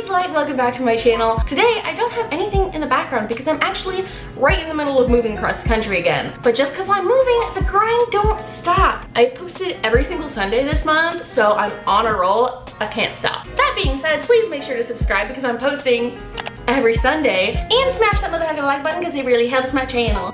Light, welcome back to my channel. Today, I don't have anything in the background because I'm actually right in the middle of moving across the country again. But just because I'm moving, the grind don't stop. I've posted every single Sunday this month, so I'm on a roll. I can't stop. That being said, please make sure to subscribe because I'm posting every Sunday, and smash that motherfucking like button because it really helps my channel.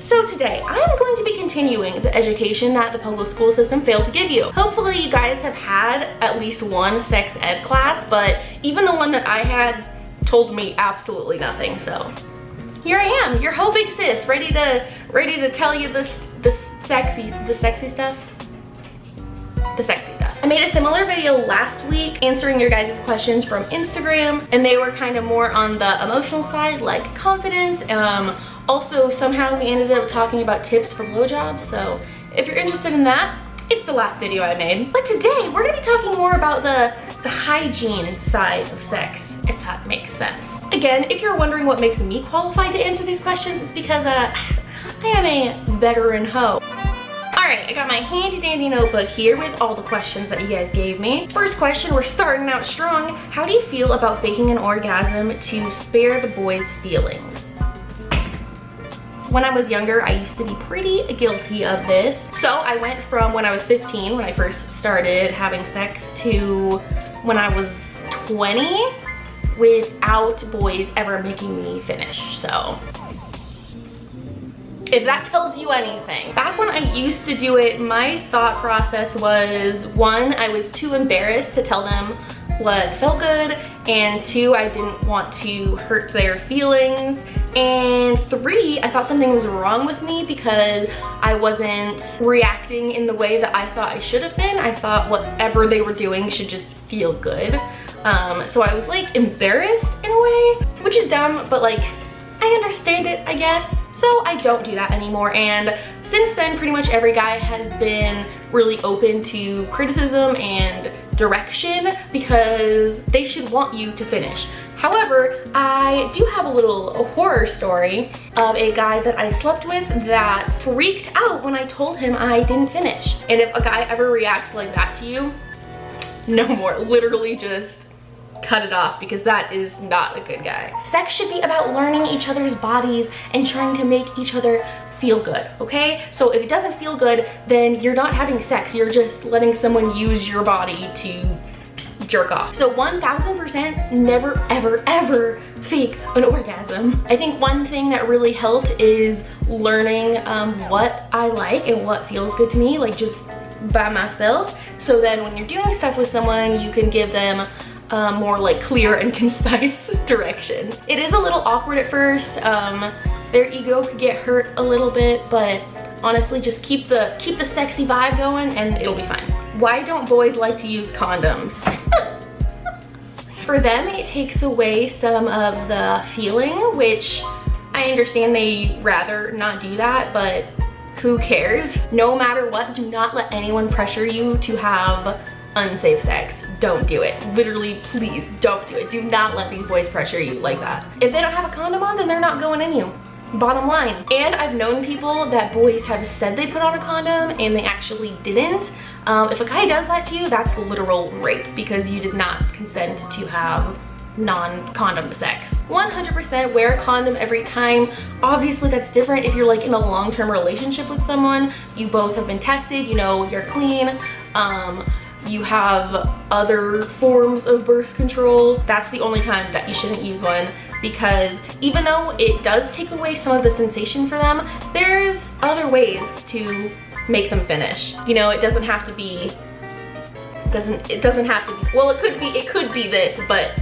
So today, I'm going to be continuing the education that the public school system failed to give you. Hopefully you guys have had at least one sex ed class, but even the one that I had told me absolutely nothing. So here I am, your whole big sis, ready to tell you the sexy stuff. The sexy stuff. I made a similar video last week answering your guys' questions from Instagram, and they were kind of more on the emotional side, like confidence. Also, somehow we ended up talking about tips for blowjobs, so if you're interested in that, it's the last video I made. But today, we're gonna be talking more about the hygiene side of sex, if that makes sense. Again, if you're wondering what makes me qualified to answer these questions, it's because I am a veteran hoe. Alright, I got my handy dandy notebook here with all the questions that you guys gave me. First question, we're starting out strong. How do you feel about faking an orgasm to spare the boys' feelings? When I was younger, I used to be pretty guilty of this. So I went from when I was 15, when I first started having sex, to when I was 20 without boys ever making me finish, so if that tells you anything. Back when I used to do it, my thought process was, one, I was too embarrassed to tell them what felt good, and two, I didn't want to hurt their feelings, and three, I thought something was wrong with me because I wasn't reacting in the way that I thought I should have been. I thought whatever they were doing should just feel good. So I was like embarrassed in a way, which is dumb, but like, I understand it, I guess. So I don't do that anymore, and since then pretty much every guy has been really open to criticism and direction because they should want you to finish. However, I do have a little horror story of a guy that I slept with that freaked out when I told him I didn't finish. And if a guy ever reacts like that to you, no more, literally just cut it off, because that is not a good guy. Sex should be about learning each other's bodies and trying to make each other feel good, okay? So if it doesn't feel good, then you're not having sex, you're just letting someone use your body to jerk off. So 1000% never ever fake an orgasm. I think one thing that really helped is learning what I like and what feels good to me, like just by myself. So then when you're doing stuff with someone, you can give them more like clear and concise direction. It is a little awkward at first. Their ego could get hurt a little bit, but honestly, just keep the sexy vibe going and it'll be fine. Why don't boys like to use condoms? For them, it takes away some of the feeling, which I understand they rather not do that, but who cares? No matter what, do not let anyone pressure you to have unsafe sex. Don't do it. Literally, please don't do it. Do not let these boys pressure you like that. If they don't have a condom on, then they're not going in you. Bottom line. And I've known people that boys have said they put on a condom and they actually didn't. If a guy does that to you, that's literal rape because you did not consent to have non-condom sex. 100% wear a condom every time. Obviously that's different if you're like in a long-term relationship with someone. You both have been tested, you know you're clean. You have other forms of birth control. That's the only time that you shouldn't use one, because even though it does take away some of the sensation for them, there's other ways to make them finish. You know, it doesn't have to be, it doesn't have to be, well, it could be this, but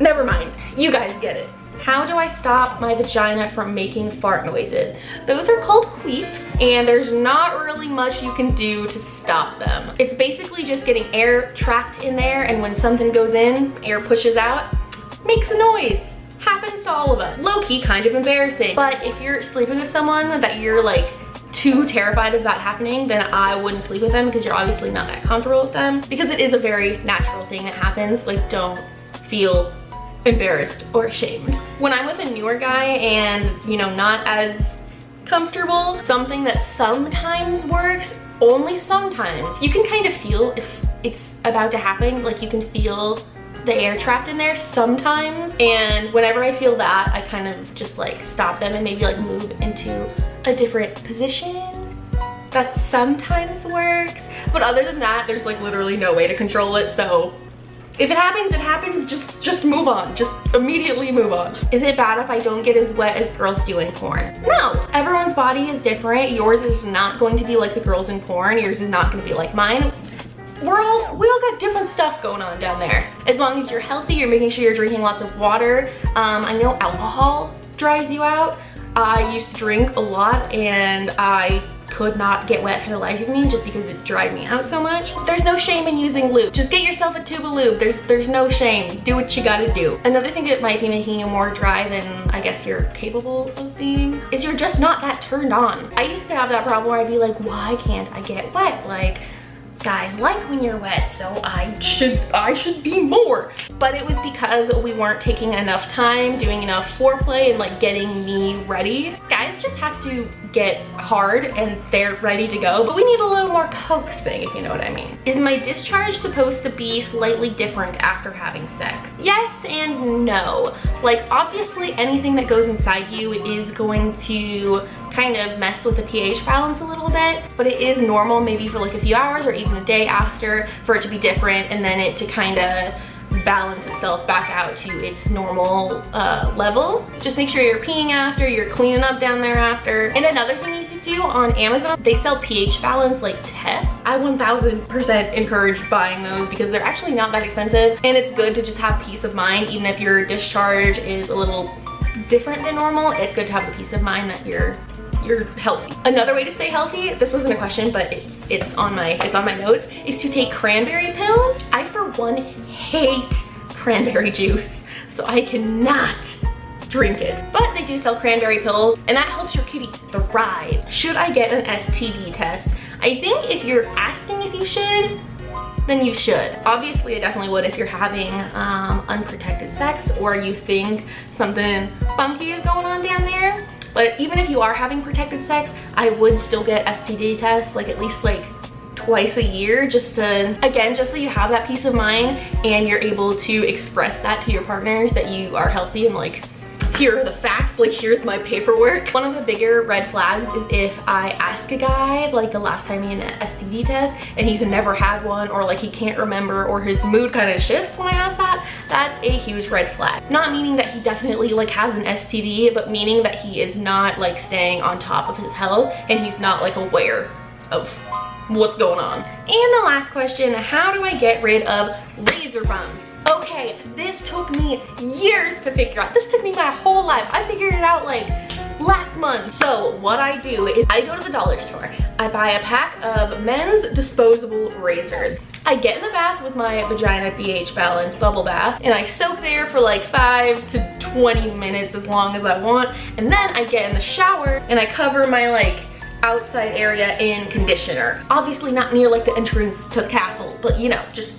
never mind. You guys get it. How do I stop my vagina from making fart noises? Those are called queefs, and there's not really much you can do to stop them. It's basically just getting air trapped in there, and when something goes in, air pushes out, makes a noise. Happens to all of us. Low-key, kind of embarrassing. But if you're sleeping with someone that you're like too terrified of that happening, then I wouldn't sleep with them because you're obviously not that comfortable with them, because it is a very natural thing that happens. Like, don't feel embarrassed or ashamed. When I'm with a newer guy and, you know, not as comfortable, something that sometimes works only sometimes. You can kind of feel if it's about to happen, like you can feel the air trapped in there sometimes, and whenever I feel that, I kind of just like stop them and maybe like move into a different position. That sometimes works, but other than that, there's like literally no way to control it. So if it happens, it happens. Just move on. Just immediately move on. Is it bad if I don't get as wet as girls do in porn? No, everyone's body is different. Yours is not going to be like the girls in porn. Yours is not going to be like mine. We all got different stuff going on down there. As long as you're healthy, you're making sure you're drinking lots of water. I know alcohol dries you out. I used to drink a lot and I could not get wet for the life of me just because it dried me out so much. There's no shame in using lube. Just get yourself a tube of lube. There's no shame. Do what you gotta do. Another thing that might be making you more dry than I guess you're capable of being is you're just not that turned on. I used to have that problem where I'd be like, why can't I get wet? Like, guys like when you're wet, so I should be more. But it was because we weren't taking enough time, doing enough foreplay, and like getting me ready. Guys just have to get hard and they're ready to go, but we need a little more coaxing, if you know what I mean. Is my discharge supposed to be slightly different after having sex? Yes and no. Like, obviously anything that goes inside you is going to kind of mess with the pH balance a little bit, but it is normal maybe for like a few hours or even a day after for it to be different, and then it to kind of balance itself back out to its normal level. Just make sure you're peeing after, you're cleaning up down there after. And another thing you could do on Amazon, they sell pH balance like tests. I 1000% encourage buying those because they're actually not that expensive, and it's good to just have peace of mind. Even if your discharge is a little different than normal, it's good to have the peace of mind that you're healthy. Another way to stay healthy, this wasn't a question, but it's on my notes, is to take cranberry pills. I for one hate cranberry juice, so I cannot drink it. But they do sell cranberry pills, and that helps your kitty thrive. Should I get an STD test? I think if you're asking if you should, then you should. Obviously, I definitely would if you're having unprotected sex or you think something funky is going on down there. But even if you are having protected sex, I would still get STD tests like at least like twice a year, just to, again, just so you have that peace of mind and you're able to express that to your partners that you are healthy and like, here are the facts, like here's my paperwork. One of the bigger red flags is if I ask a guy like the last time he had an STD test and he's never had one, or like he can't remember, or his mood kind of shifts when I ask that. That's a huge red flag. Not meaning that he definitely like has an STD, but meaning that he is not like staying on top of his health and he's not like aware of what's going on. And the last question, how do I get rid of razor bumps? Okay, this took me years to figure out. This took me my whole life. I figured it out like last month. So what I do is I go to the dollar store. I buy a pack of men's disposable razors. I get in the bath with my Vagina pH Balance bubble bath, and I soak there for like 5 to 20 minutes, as long as I want. And then I get in the shower and I cover my like outside area in conditioner. Obviously not near like the entrance to the castle, but you know, just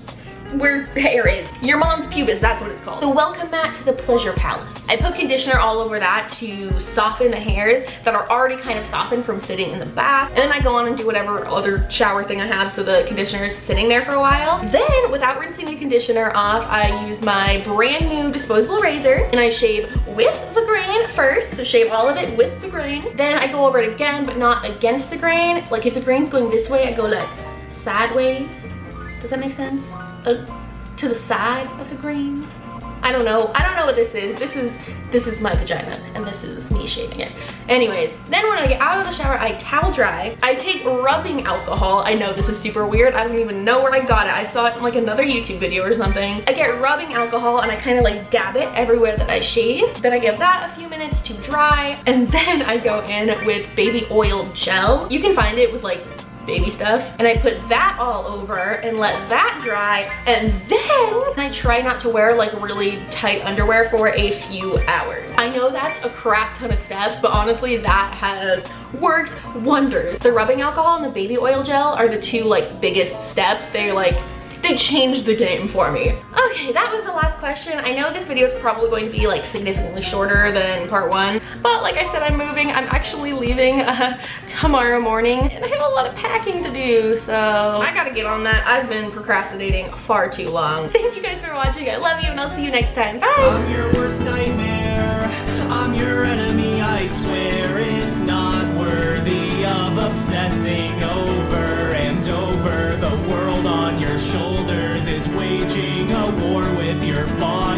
where hair is. Your mom's pubis, that's what it's called. The welcome mat to the pleasure palace. I put conditioner all over that to soften the hairs that are already kind of softened from sitting in the bath. And then I go on and do whatever other shower thing I have so the conditioner is sitting there for a while. Then, without rinsing the conditioner off, I use my brand new disposable razor and I shave with the grain first. So shave all of it with the grain. Then I go over it again, but not against the grain. Like if the grain's going this way, I go like sideways. Does that make sense? To the side of the grain. I don't know what this is. This is my vagina and this is me shaving it. Anyways, then when I get out of the shower, I towel dry. I take rubbing alcohol. I know this is super weird. I don't even know where I got it. I saw it in like another YouTube video or something. I get rubbing alcohol and I kind of like dab it everywhere that I shave. Then I give that a few minutes to dry, and then I go in with baby oil gel. You can find it with like baby stuff, and I put that all over and let that dry, and then I try not to wear like really tight underwear for a few hours. I know that's a crap ton of steps, but honestly that has worked wonders. The rubbing alcohol and the baby oil gel are the two like biggest steps. They're like they changed the game for me. Okay, that was the last question. I know this video is probably going to be like significantly shorter than part 1, but like I said, I'm moving. I'm actually leaving tomorrow morning, and I have a lot of packing to do, so I gotta get on that. I've been procrastinating far too long. Thank you guys for watching. I love you, and I'll see you next time. Bye! I'm your worst nightmare, I'm your enemy, I swear. It's not worthy of obsessing over and over. The world on your shoulders is waging a war with your body.